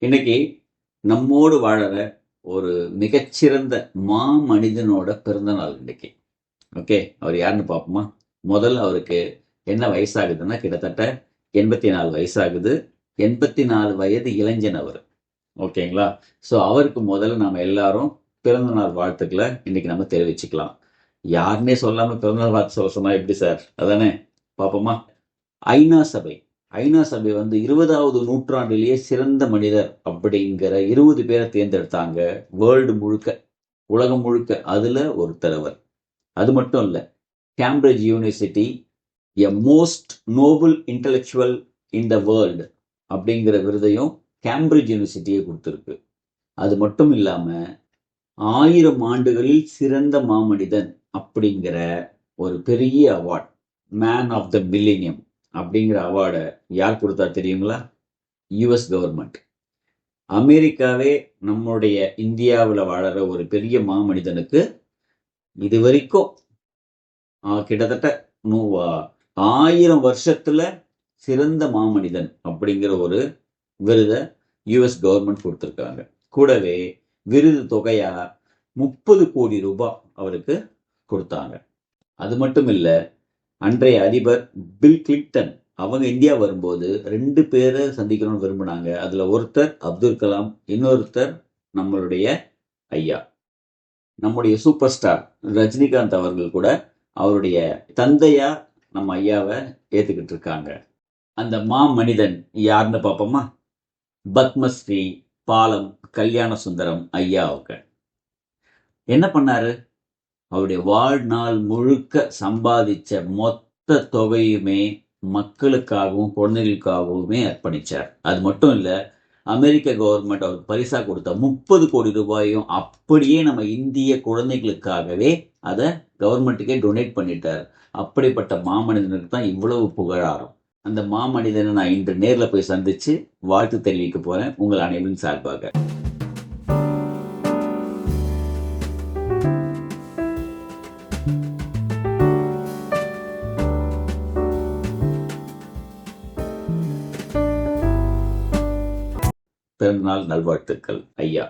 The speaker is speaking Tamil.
இன்னைக்கு நம்மோடு வாழற ஒரு மிகச்சிறந்த மனிதனோட பிறந்த நாள் இன்னைக்கு. ஓகே, அவர் யாருன்னு பார்ப்போமா? முதல்ல அவருக்கு என்ன வயசாகுதுன்னா கிட்டத்தட்ட 84 வயசாகுது. 84 வயது இளைஞன் அவர். ஓகேங்களா? ஸோ அவருக்கு முதல்ல நாம எல்லாரும் பிறந்த நாள் வாழ்த்துக்களை இன்னைக்கு நம்ம தெரிவிச்சுக்கலாம். யாருன்னே சொல்லாம பிறந்த நாள் வாழ்த்து சொல்ல சொன்னா எப்படி சார்? அதானே? பார்ப்போமா? ஐநா சபை ஐநா சபை 20வது நூற்றாண்டிலேயே சிறந்த மனிதர் அப்படிங்கிற 20 பேரை தேர்ந்தெடுத்தாங்க. வேர்ல்டு முழுக்க, உலகம் முழுக்க. அதுல ஒருத்தர் அவர். அது மட்டும் இல்ல, Cambridge university a most Nobel intellectual in the world அப்படிங்கிற விருதையும் கேம்பிரிட்ஜ் யூனிவர்சிட்டியே கொடுத்துருக்கு. அது மட்டும் இல்லாம 1000 ஆண்டுகளில் சிறந்த மாமனிதன் அப்படிங்கிற ஒரு பெரிய award, man of the millennium அப்படிங்கிற அவார்டை யார் கொடுத்தா தெரியுங்களா? US government. அமெரிக்காவே நம்முடைய இந்தியாவில் வாழற ஒரு பெரிய மாமனிதனுக்கு இது வரைக்கும் கிட்டத்தட்ட 1000 வருஷத்துல சிறந்த மாமனிதன் அப்படிங்கிற ஒரு விருதை யுஎஸ் கவர்மெண்ட் கொடுத்துருக்காங்க. கூடவே விருது தொகையா 30 கோடி ரூபாய் அவருக்கு கொடுத்தாங்க. அது மட்டும் இல்லை, அன்றைய அதிபர் பில் கிளின்டன் அவங்க இந்தியா வரும்போது 2 பேரை சந்திக்கணும்னு விரும்பினாங்க. அதுல ஒருத்தர் அப்துல் கலாம், இன்னொருத்தர் நம்மளுடைய ஐயா, நம்முடைய சூப்பர் ஸ்டார் ரஜினிகாந்த் அவர்கள் கூட அவருடைய தந்தையா நம்ம ஐயாவை ஏத்துக்கிட்டு இருக்காங்க. அந்த மனிதன் யாருன்னு பார்ப்போமா? பத்மஸ்ரீ பாலம் கல்யாண சுந்தரம் ஐயா அவங்க. என்ன பண்ணாரு? அவருடைய வாழ்நாள் முழுக்க சம்பாதிச்ச மொத்த தொகையுமே மக்களுக்காகவும் குழந்தைகளுக்காகவுமே அர்ப்பணிச்சார். அது மட்டும் இல்ல, அமெரிக்க கவர்மெண்ட் அவருக்கு பரிசா கொடுத்த 30 கோடி ரூபாயும் அப்படியே நம்ம இந்திய குழந்தைகளுக்காகவே அதை கவர்மெண்ட்டுக்கே டொனேட் பண்ணிட்டார். அப்படிப்பட்ட மாமனிதனுக்கு தான் இவ்வளவு புகழாரம். அந்த மாமனிதனை நான் இன்று நேர்ல போய் சந்திச்சு வாழ்த்து தெரிவிக்க போறேன் உங்கள் அனைவரின் சார்பாக. பிறந்தநாள் நல்வாழ்த்துக்கள் ஐயா.